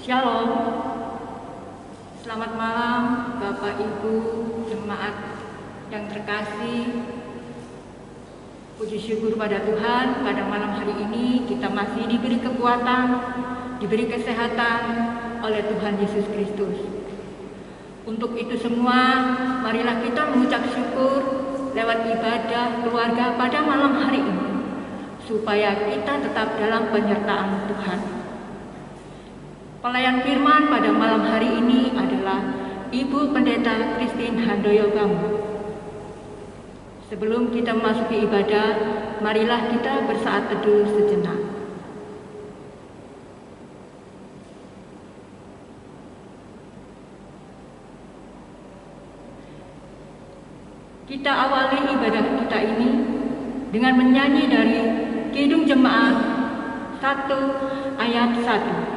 Shalom, selamat malam Bapak Ibu jemaat yang terkasih. Puji syukur pada Tuhan, pada malam hari ini kita masih diberi kekuatan, diberi kesehatan oleh Tuhan Yesus Kristus. Untuk itu semua, marilah kita mengucap syukur lewat ibadah keluarga pada malam hari ini, supaya kita tetap dalam penyertaan Tuhan. Pelayan firman pada malam hari ini adalah Ibu Pendeta Christine Handoyo Bambang. Sebelum kita memasuki ibadah, marilah kita bersaat teduh sejenak. Kita awali ibadah kita ini dengan menyanyi dari Kidung Jemaat 1 ayat 1.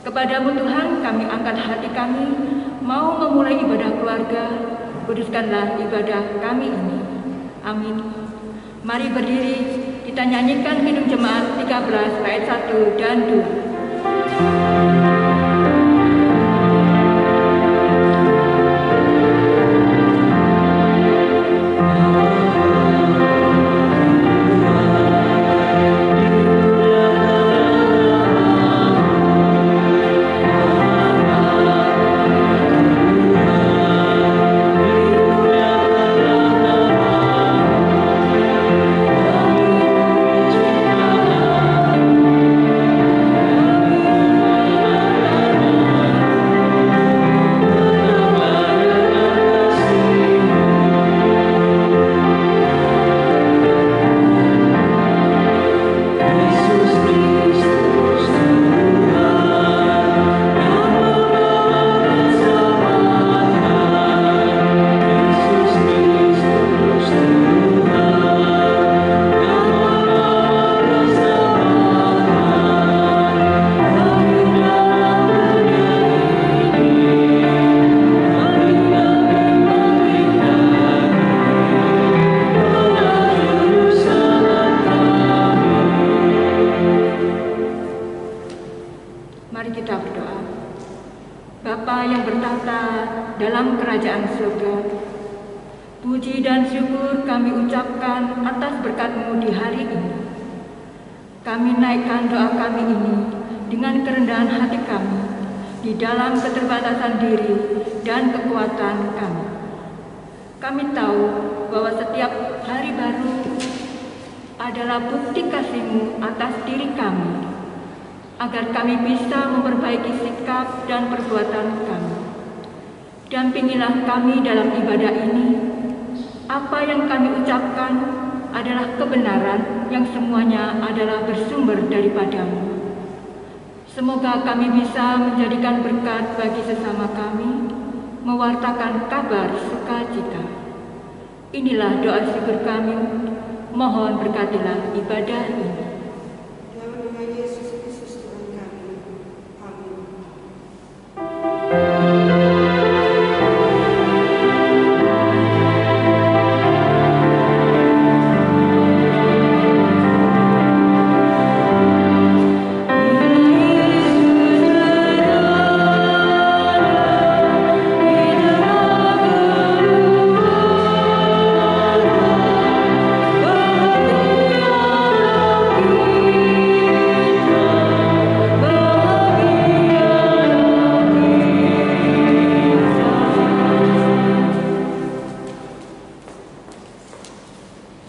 Kepadamu Tuhan kami angkat hati kami, mau memulai ibadah keluarga, kuduskanlah ibadah kami ini. Amin. Mari berdiri, kita nyanyikan Kidung Jemaat 13 bait 1 dan 2. Puji dan syukur kami ucapkan atas berkat-Mu di hari ini. Kami naikkan doa kami ini dengan kerendahan hati kami di dalam keterbatasan diri dan kekuatan kami. Kami tahu bahwa setiap hari baru adalah bukti kasih-Mu atas diri kami, agar kami bisa memperbaiki sikap dan perbuatan kami. Dampingilah kami dalam ibadah ini. Apa yang kami ucapkan adalah kebenaran yang semuanya adalah bersumber daripada-Mu. Semoga kami bisa menjadikan berkat bagi sesama kami, mewartakan kabar sukacita. Inilah doa syukur kami, mohon berkatilah ibadah ini. Dalam nama Yesus Kristus Tuhan kami.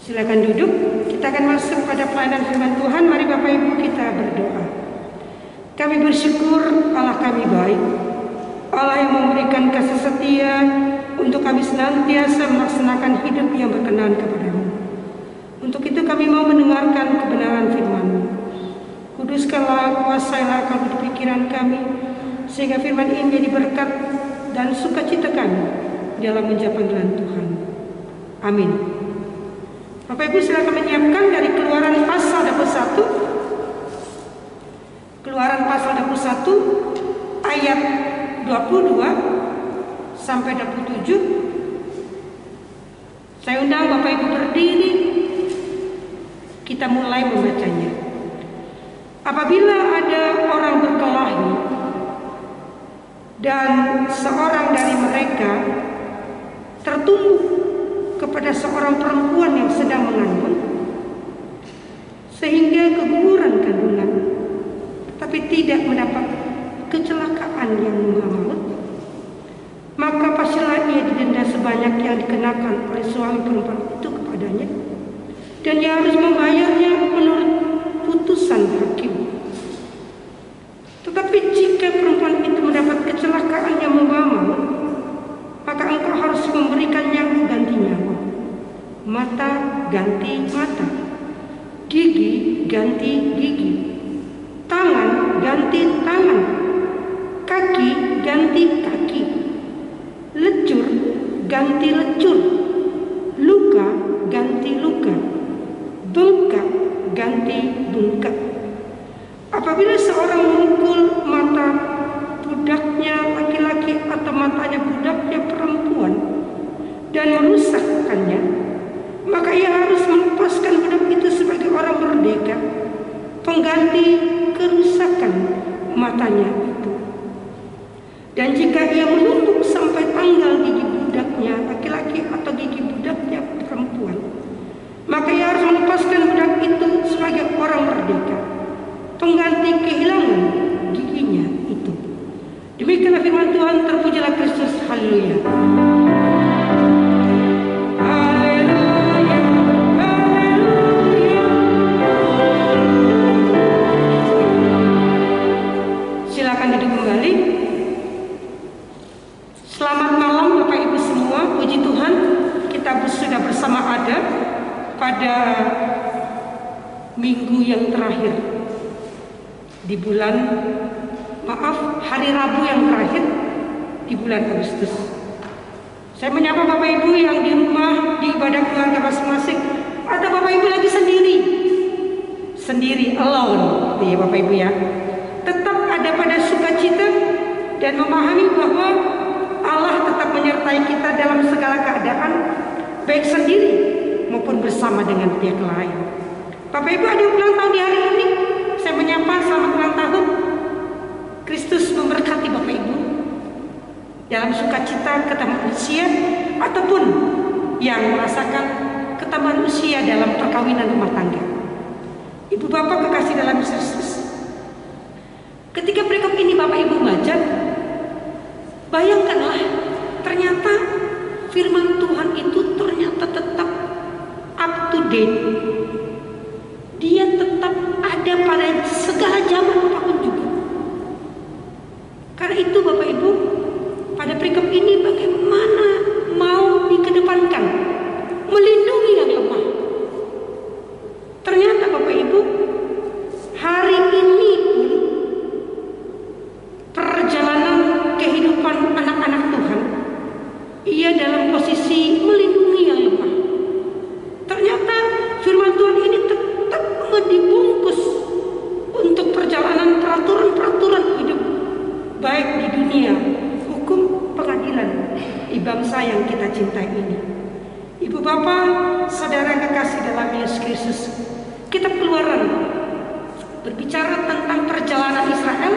Silakan duduk. Kita akan masuk pada pelayanan firman Tuhan. Mari Bapak Ibu kita berdoa. Kami bersyukur Allah kami baik, Allah yang memberikan kasih setia untuk kami senantiasa melaksanakan hidup yang berkenan kepadamu. Untuk itu kami mau mendengarkan kebenaran firman-Mu. Kuduskanlah, kuasailah kalbu di pikiran kami, sehingga firman ini menjadi berkat dan sukacita kami dalam menjawab panggilan Tuhan. Amin. Bapak Ibu silakan menyiapkan dari Keluaran pasal 21. Keluaran pasal 21 ayat 22 sampai 27. Saya undang Bapak Ibu berdiri. Kita mulai membacanya. Apabila ada orang berkelahi dan seorang dari mereka tertumbuk kepada seorang perempuan yang sedang mengandung, sehingga keguguran kandungan, tapi tidak mendapat kecelakaan yang membawa maut, maka pastilah ia didenda sebanyak yang dikenakan oleh suami perempuan itu kepadanya, dan ia harus membayarnya menurut putusan hakim. Tetapi jika perempuan itu mendapat kecelakaan yang membawa maut, maka engkau harus memberikan nyawa ganti nyawa, mata ganti mata, gigi ganti gigi, tangan ganti tangan, kaki ganti kaki, lecur ganti lecur, luka ganti luka, bengkak ganti bengkak. Apabila seorang memukul mata budaknya laki-laki atau matanya budaknya perempuan dan merusakkannya, maka ia harus melepaskan budak itu sebagai orang merdeka, pengganti kerusakan matanya itu. Dan jika ia menumbuk sampai tanggal gigi budaknya laki-laki atau gigi budaknya perempuan, maka ia harus melepaskan budak itu sebagai orang merdeka, pengganti kehilangan giginya itu. Demikianlah firman Tuhan. Terpujilah Kristus. Haleluya. Haleluya. Haleluya. Silakan duduk kembali. Selamat malam Bapak Ibu semua. Puji Tuhan, kita sudah bersama ada pada minggu yang terakhir di bulan, hari Rabu yang terakhir di bulan Agustus. Saya menyapa Bapak Ibu yang di rumah, di ibadah keluarga masing-masing, atau Bapak Ibu lagi sendiri, alone, ya Bapak Ibu ya. Tetap ada pada sukacita dan memahami bahwa Allah tetap menyertai kita dalam segala keadaan, baik sendiri maupun bersama dengan pihak lain. Bapak Ibu ada yang ulang tahun di hari ini, saya menyapa selamat ulang tahun. Kristus memberkati Bapak Ibu dalam sukacita ketambahan usia, ataupun yang merasakan ketambahan usia dalam perkawinan rumah tangga. Ibu Bapak kekasih dalam Kristus, ketika perikop ini Bapak Ibu baca, bayangkanlah ternyata firman Tuhan itu ternyata tetap up to date. Dia tetap ada pada segala zaman apapun juga. Karena itu Bapak Ibu, pada perikop ini bagaimana mau dikedepankan, melindungi yang lemah. Ternyata Bapak Ibu, hari ini pun perjalanan kehidupan anak-anak Tuhan, ia dalam posisi melindungi yang lemah. Ternyata firman Tuhan ini tetap dibungkus untuk perjalanan peraturan-peraturan hidup, baik di dunia hukum pengadilan di bangsa yang kita cintai ini. Ibu Bapak, saudara kekasih dalam Yesus Kristus, kitab Keluaran berbicara tentang perjalanan Israel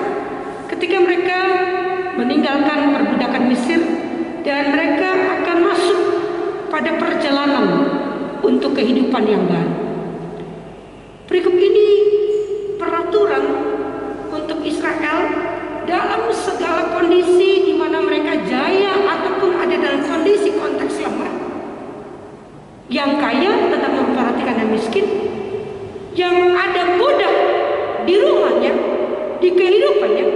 ketika mereka meninggalkan perbudakan Mesir dan mereka akan masuk pada perjalanan untuk kehidupan yang baru. Perikop ini peraturan untuk Israel dalam segala kondisi di mana mereka jaya ataupun ada dalam kondisi konteks lemah. Yang kaya tetap anak miskin yang ada budak di rumahnya, di kehidupannya,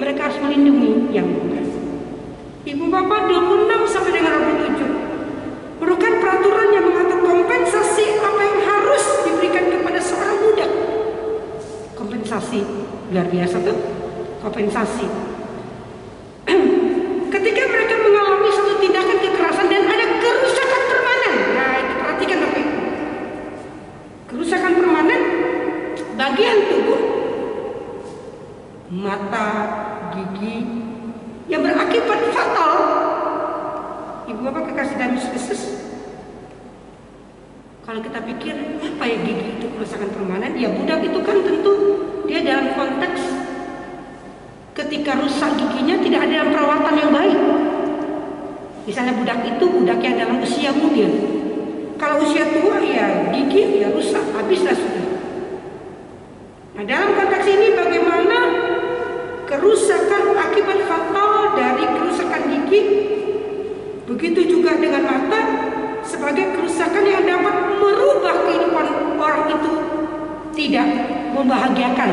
mereka harus melindungi yang budak. Ibu Bapak, 26 sampai dengan 27 merupakan peraturan yang mengatur kompensasi apa yang harus diberikan kepada seorang budak. Kompensasi luar biasa tuh, kompensasi. Ketika mereka mengalami suatu tindakan kekerasan dan ada kerusakan permanen. Nah, itu perhatikan Bapak Ibu. Kerusakan permanen bagian tubuh, mata, gigi yang berakibat fatal. Ibu Bapak kekasih dalam Yesus, kalau kita pikir apa ya gigi itu kerusakan permanen? Ya budak itu kan tentu dia dalam konteks ketika rusak giginya tidak ada dalam perawatan yang baik. Misalnya budak itu budak yang dalam usia muda. Kalau usia tua ya gigi ya rusak, habislah sudah. Nah, dalam konteks ini bagaimana kerusakan akibat fatal dari kerusakan gigi, begitu juga dengan mata sebagai kerusakan yang dapat merubah kehidupan orang itu tidak membahagiakan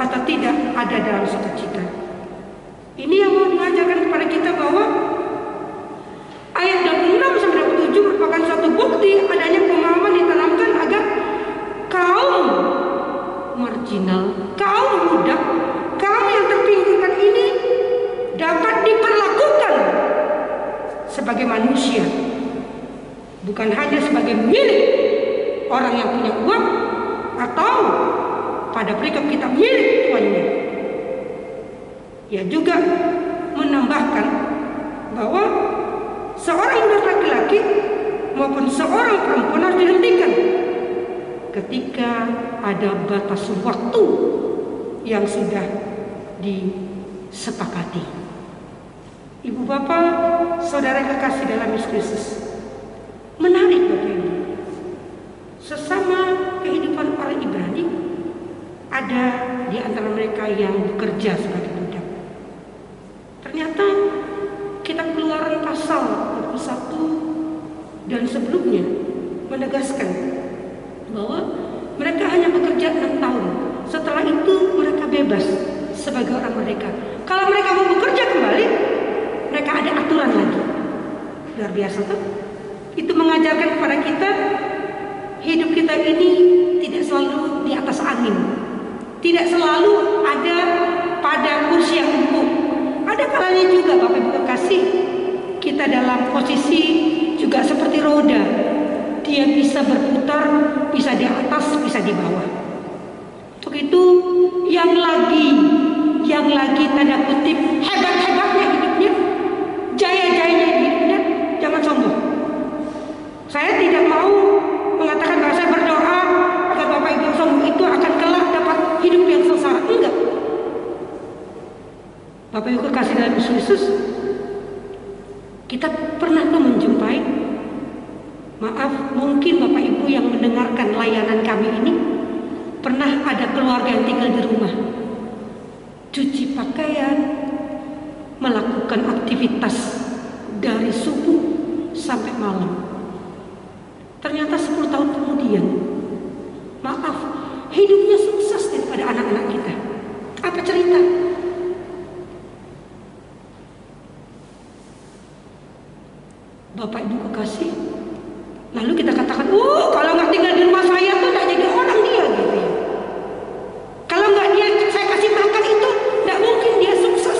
atau tidak ada dalam sukacita. Ini yang mau mengajarkan kepada kita bahwa ayat 26 sampai 27 merupakan suatu bukti adanya pemahaman ditanamkan agar kaum marginal, kaum budak, kaum yang terpinggirkan ini dapat diperlakukan sebagai manusia, bukan hanya sebagai milik orang yang punya uang atau pada prinsip kita milik tuannya. Ya juga menambahkan bahwa seorang budak laki-laki maupun seorang perempuan harus dihentikan ketika ada batas waktu yang sudah disepakati. Ibu Bapak, saudara yang kekasih dalam Yesus Kristus, menarik Bapak Ibu, sesama kehidupan orang Ibrani ada di antara mereka yang bekerja sebagai budak. Ternyata kitab Keluaran pasal 21 dan sebelumnya menegaskan bahwa mereka hanya bekerja 6 tahun. Setelah itu mereka bebas sebagai orang mereka. Kalau mereka mau bekerja kembali, mereka ada aturan lagi. Luar biasa tuh. Itu mengajarkan kepada kita hidup kita ini tidak selalu di atas angin, tidak selalu ada pada kursi yang empuk. Ada kalanya juga Bapak Ibu kekasih, kita dalam posisi juga seperti roda. Dia bisa berputar, bisa di atas, bisa di bawah. Untuk itu yang lagi tanda kutip hebat-hebatnya hidupnya, jaya-jayanya hidupnya, jangan sombong. Saya tidak mau mengatakan bahwa saya berdoa agar Bapak Ibu sombong itu akan kelak dapat hidup yang sengsara. Enggak. Bapak Ibu kekasih dalam Yesus, kita pernah menjumpai, maaf, mungkin Bapak Ibu yang mendengarkan layanan kami ini pernah ada keluarga yang tinggal di rumah, cuci pakaian, melakukan aktivitas dari subuh sampai malam. Ternyata 10 tahun kemudian, maaf, hidupnya sukses daripada anak-anak kita. Apa cerita? Bapak Ibu kekasih, lalu kita katakan, kalau nggak tinggal di rumah saya tuh nggak jadi orang dia gitu ya. Kalau nggak dia saya kasih makan itu, nggak mungkin dia sukses.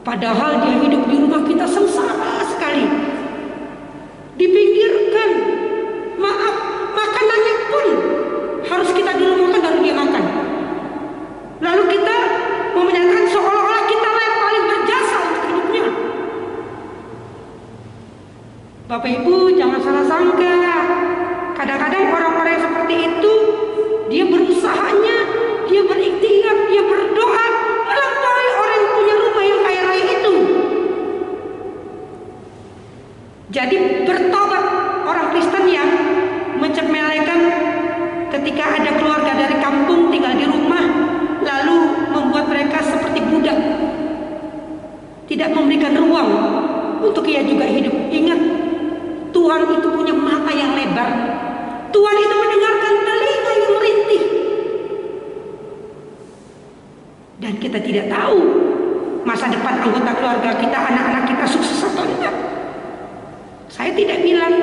Padahal dia hidup di rumah kita sengsara sekali, dipinggirkan. Maaf, makanannya pun harus kita dulu makan baru dia makan. Lalu kita mau menyatakan seolah-olah kita yang paling berjasa untuk hidupnya. Bapak Ibu jangan salah sangka. Kadang-kadang orang-orang yang seperti itu, dia berusahanya, dia berikhtiar, dia berdoa melampaui orang yang punya rumah yang kaya raya itu. Jadi bertobat orang Kristen yang menyepelekan ketika ada keluarga dari kampung tinggal di rumah, lalu membuat mereka seperti budak, tidak memberikan ruang untuk ia juga hidup. Ingat, Tuhan itu punya mata yang lebar. Tuhan itu mendengarkan telinga yang merintih. Dan kita tidak tahu masa depan anggota keluarga kita, anak-anak kita sukses atau tidak. Saya tidak bilang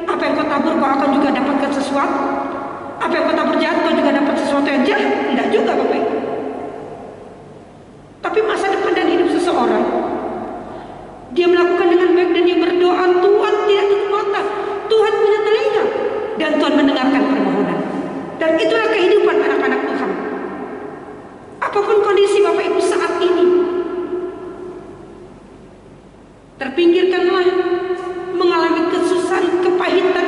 apa yang kau tabur kau akan juga dapatkan sesuatu. Apa yang kau tabur jahat kau juga dapat sesuatu yang jahat. Tidak juga Bapak Ibu. Tapi masa depan dan hidup seseorang, dia melakukan dengan baik dan dia berdoa, Tuhan tidak tutup mata, Tuhan punya telinga, dan Tuhan mendengarkan permohonan. Dan itulah kehidupan anak-anak Tuhan. Apapun kondisi Bapak Ibu saat ini, terpinggirkanlah, mengalami kesusahan, kepahitan,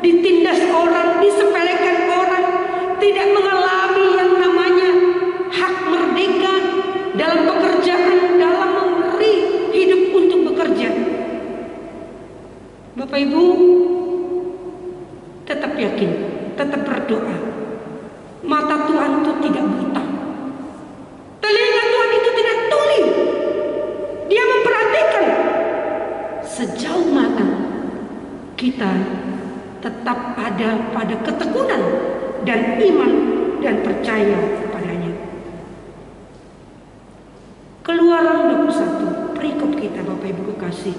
ditindas orang, disepelekan orang, tidak mengalami yang namanya hak merdeka dalam pekerjaan, dalam memberi hidup untuk bekerja. Bapak Ibu, tetap yakin, tetap berdoa. Mata Tuhan itu tidak buta. Telinga Tuhan itu tidak tuli. Dia memperhatikan. Sejauh mana kita tetap ada pada ketekunan dan iman dan percaya kepadanya. Keluaran 21, perikop kita Bapak Ibu kekasih.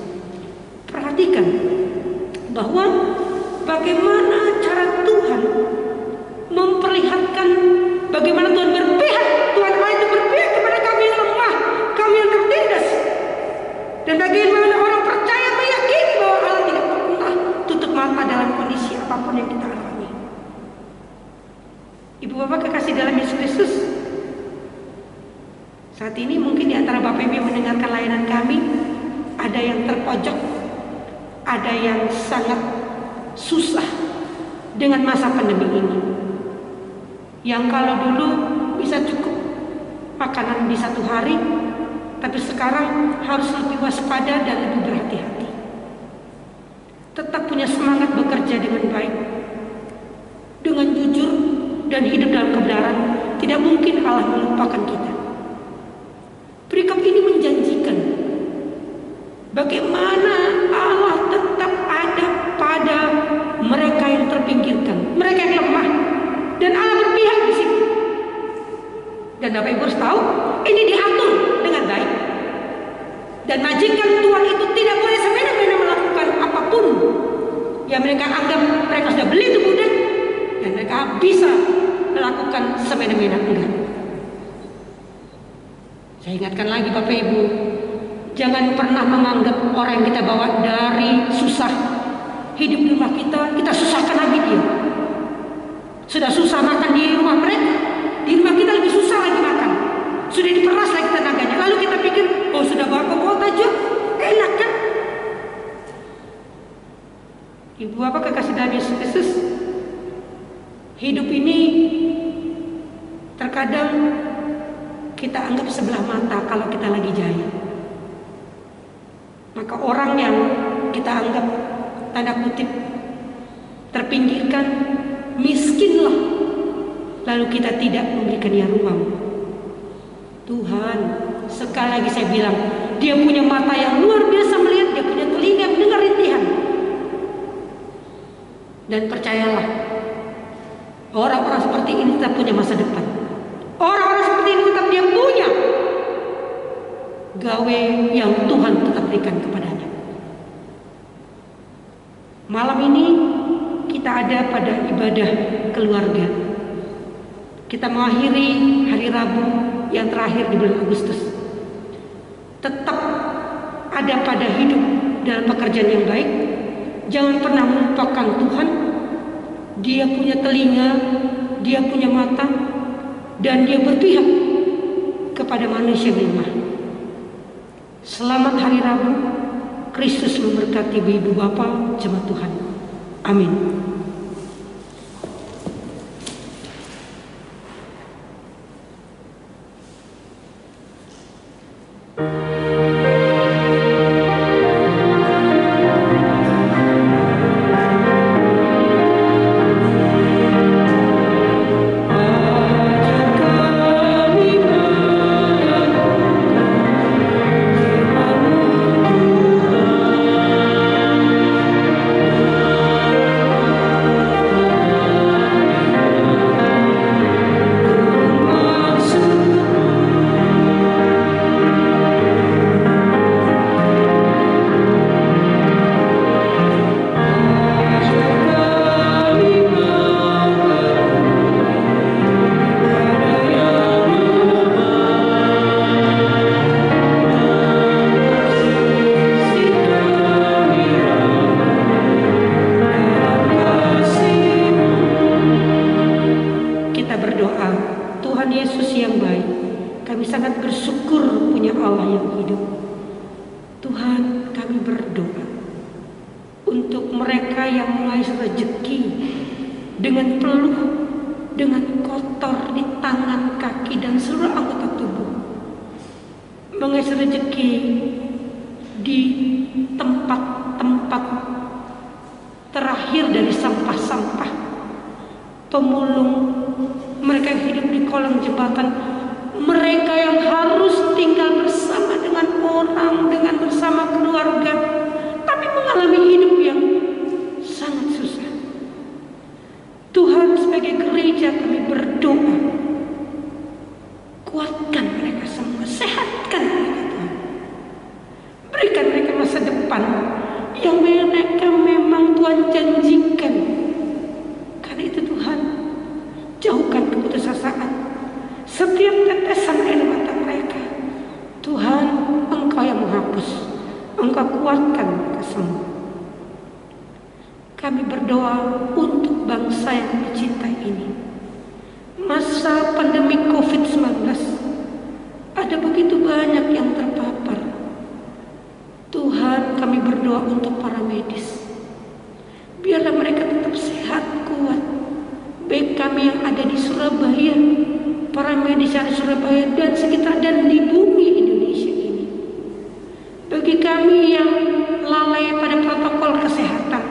Perhatikan bahwa bagaimana cara Tuhan memperlihatkan bagaimana Tuhan berpihak. Tuhan Allah itu berpihak kepada kami yang lemah, kami yang tertindas. Dan bagaimana orang percaya meyakini bahwa Allah tidak pernah tutup mata dalam kondisi apapun yang kita alami. Ibu Bapak kekasih dalam Yesus Kristus, saat ini mungkin di antara Bapak Ibu yang mendengarkan layanan kami, ada yang terpojok, ada yang sangat susah dengan masa pandemi ini. Yang kalau dulu bisa cukup makanan di satu hari, tapi sekarang harus lebih waspada dan lebih berhati-hati. Tetap punya semangat bekerja dengan baik, dengan jujur dan hidup dalam kebenaran. Tidak mungkin Allah melupakan kita. Perikop ini menjanjikan bagaimana Allah tetap ada pada mereka yang terpinggirkan, mereka yang lemah, dan Allah berpihak di situ. Dan Bapak Ibu harus tahu, ini diatur dengan baik. Dan majikan Tuhan itu tidak boleh semena-mena melakukan apapun yang mereka anggap mereka sudah beli itu mudah, dan mereka bisa melakukan semena-mena enggak. Saya ingatkan lagi Bapak Ibu, jangan pernah menganggap orang yang kita bawa dari susah hidup di rumah kita, kita susahkan lagi dia. Sudah susah makan di rumah mereka, di rumah kita lebih susah lagi makan. Sudah diperas lagi tenaganya. Lalu kita pikir, oh sudah bawa aja, enak kan? Ibu Bapak kekasih dalam Yesus Kristus, hidup ini terkadang kita anggap sebelah mata kalau kita lagi jaya. Maka orang yang kita anggap tanda kutip terpinggirkan, miskinlah, lalu kita tidak memberikannya ruang. Tuhan, sekali lagi saya bilang, dia punya mata yang luar biasa melihat, dia punya telinga mendengar rintihan. Dan percayalah, orang-orang seperti ini tetap punya masa depan. Orang-orang seperti ini tetap dia punya gawe yang Tuhan tetap berikan kepadanya. Malam ini kita ada pada ibadah keluarga. Kita mengakhiri hari Rabu yang terakhir di bulan Agustus. Tetap ada pada hidup dalam pekerjaan yang baik. Jangan pernah melupakan Tuhan. Dia punya telinga, dia punya mata, dan dia berpihak kepada manusia yang lemah. Selamat hari Rabu. Kristus memberkati ibu bapak jemaat Tuhan. Amin. untuk mereka yang mengais rezeki dengan peluh, dengan kotor di tangan, kaki, dan seluruh anggota tubuh. Mengais rezeki di tempat-tempat terakhir dari sampah-sampah, pemulung, mereka yang hidup di kolong jembatan, mereka yang harus tinggal bersama dengan orang, dengan bersama keluarga, tapi mengalami hidup yang sangat susah. Tuhan, sebagai gereja kami berdoa, kuatkan mereka semua, sehatkan mereka Tuhan. Berikan mereka masa depan yang mereka memang Tuhan janjikan. Karena itu Tuhan, jauhkan keputusasaan, setiap tetesan air mata mereka. Tuhan, Engkau yang menghapus, Engkau kuatkan mereka semua. Kami berdoa untuk bangsa yang dicintai ini. Masa pandemi COVID-19, ada begitu banyak yang terpapar. Tuhan, kami berdoa untuk para medis. Biarlah mereka tetap sehat, kuat. Baik kami yang ada di Surabaya, para medis yang di Surabaya dan sekitar dan di bumi Indonesia ini. Bagi kami yang lalai pada protokol kesehatan,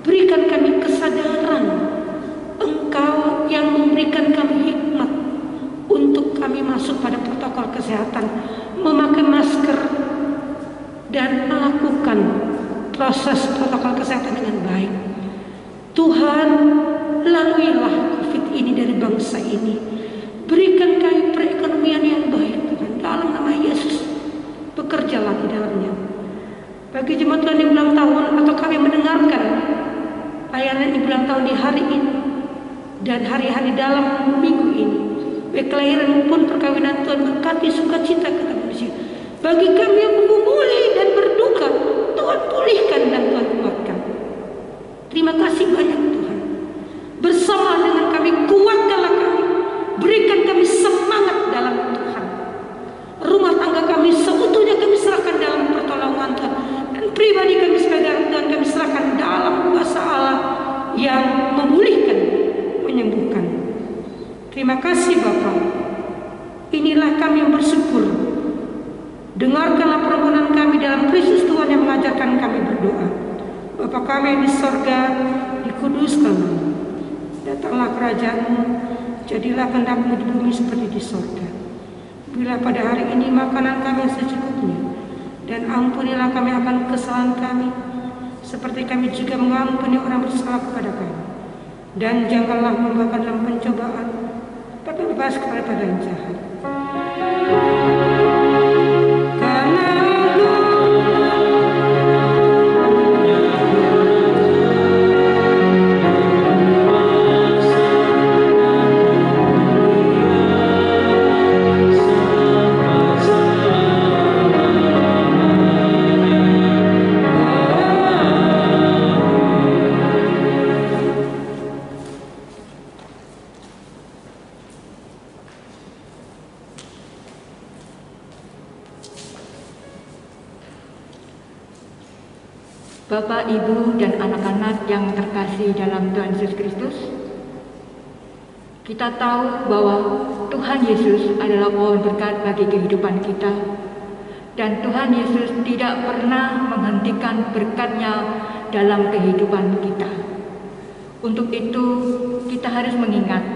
berikan kami kesadaran. Engkau yang memberikan kami hikmat untuk kami masuk pada protokol kesehatan, memakai masker dan melakukan proses protokol kesehatan dengan baik. Tuhan, laluilah COVID ini dari bangsa ini. Berikan kami perekonomian yang baik Tuhan, dalam nama Yesus. Bekerjalah di dalamnya. Bagi jemaat Tuhan yang ulang tahun atau kami mendengarkan layanan ibu ulang tahun di hari ini dan hari-hari dalam minggu ini, baik kelahiran maupun perkawinan, Tuhan berkati sukacita kita manusia. Bagi kami yang menggumuli dan berduka, Tuhan pulihkan dan Tuhan kuatkan. Terima kasih banyak Tuhan. Bersama dengan kami, kuatkanlah kami, berikan kami semangat dalam Tuhan. Rumah tangga kami seutuhnya kami serahkan dalam pertolongan Tuhan, dan pribadi kami sebagai Tuhan kami serahkan dalam kuasa Allah yang memulihkan, menyembuhkan. Terima kasih Bapa. Inilah kami yang bersyukur. Dengarkanlah permohonan kami dalam Kristus Tuhan yang mengajarkan kami berdoa. Bapa kami yang di sorga, dikuduskan namamu. Datanglah kerajaan-Mu, jadilah kehendak-Mu di bumi seperti di sorga. Berilah pada hari ini makanan kami yang secukupnya, dan ampunilah kami akan kesalahan kami, seperti kami juga mengampuni orang bersalah kepada kami. Dan janganlah membawa dalam pencobaan, tapi bebas daripada yang jahat. Bapak, Ibu, dan anak-anak yang terkasih dalam Tuhan Yesus Kristus, kita tahu bahwa Tuhan Yesus adalah pohon berkat bagi kehidupan kita, dan Tuhan Yesus tidak pernah menghentikan berkat-Nya dalam kehidupan kita. Untuk itu, kita harus mengingat,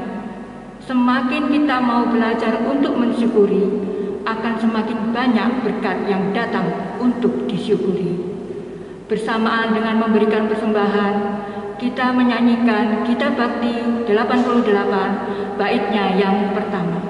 semakin kita mau belajar untuk mensyukuri, akan semakin banyak berkat yang datang untuk disyukuri. Bersamaan dengan memberikan persembahan, kita menyanyikan Kitab Bakti 88 baitnya yang pertama.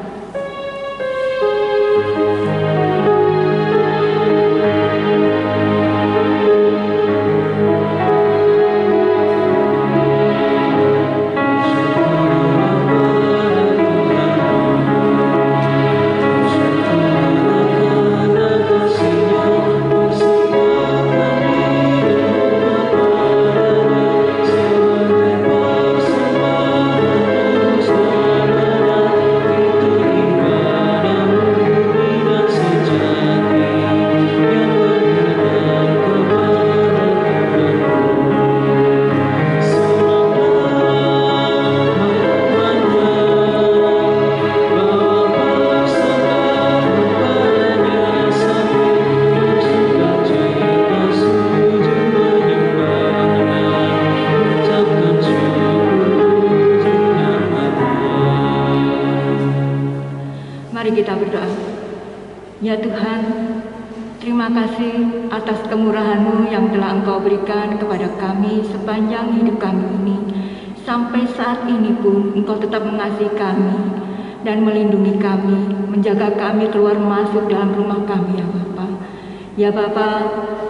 Ya Tuhan, terima kasih atas kemurahan-Mu yang telah Engkau berikan kepada kami sepanjang hidup kami ini. Sampai saat ini pun Engkau tetap mengasihi kami dan melindungi kami, menjaga kami keluar masuk dalam rumah kami, ya Bapa. Ya Bapa,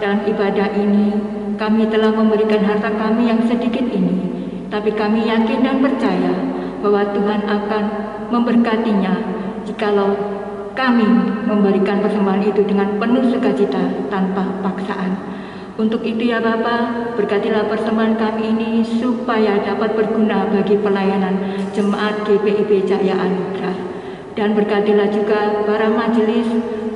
dalam ibadah ini kami telah memberikan harta kami yang sedikit ini, tapi kami yakin dan percaya bahwa Tuhan akan memberkatinya jikalau kami memberikan persembahan itu dengan penuh sukacita tanpa paksaan. Untuk itu ya Bapa, berkatilah persembahan kami ini supaya dapat berguna bagi pelayanan Jemaat GPIB Cahaya Anugerah. Dan berkatilah juga para majelis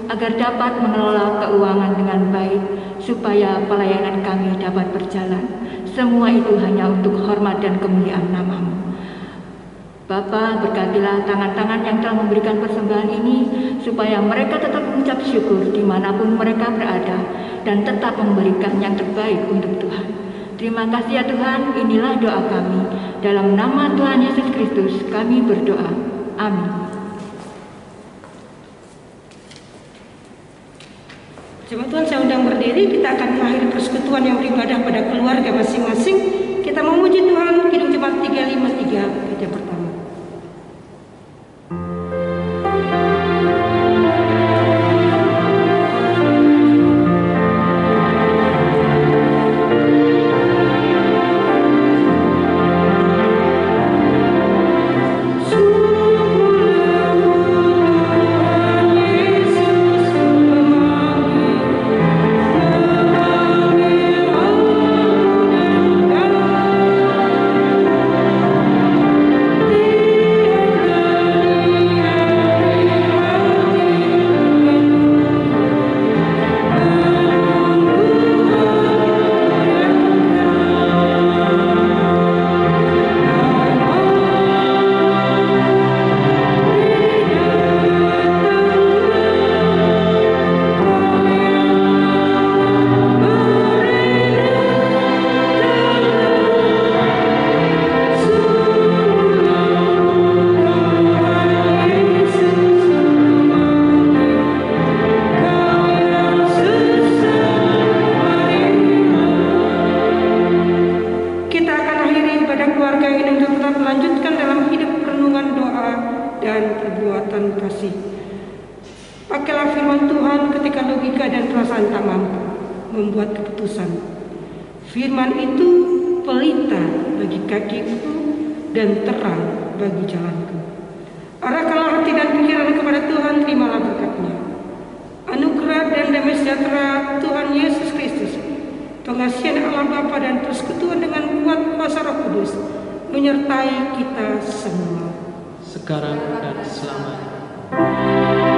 agar dapat mengelola keuangan dengan baik supaya pelayanan kami dapat berjalan. Semua itu hanya untuk hormat dan kemuliaan nama-Mu. Bapa, berkatilah tangan-tangan yang telah memberikan persembahan ini supaya mereka tetap mengucap syukur dimanapun mereka berada dan tetap memberikan yang terbaik untuk Tuhan. Terima kasih ya Tuhan, inilah doa kami. Dalam nama Tuhan Yesus Kristus kami berdoa. Amin. Jemaat Tuhan, saya undang berdiri. Kita akan mengakhiri persekutuan yang beribadah pada keluarga masing-masing. Kita memuji Tuhan, Kidung Jemaat 353, gereja pertama. Firman itu pelita bagi kakiku dan terang bagi jalanku. Arahkanlah hati dan pikiran kepada Tuhan, terimalah berkat-Nya. Anugerah dan damai sejahtera Tuhan Yesus Kristus, pengasihan Allah Bapa dan persekutuan dengan kuat kuasa Roh Kudus menyertai kita semua. Sekarang dan selamanya.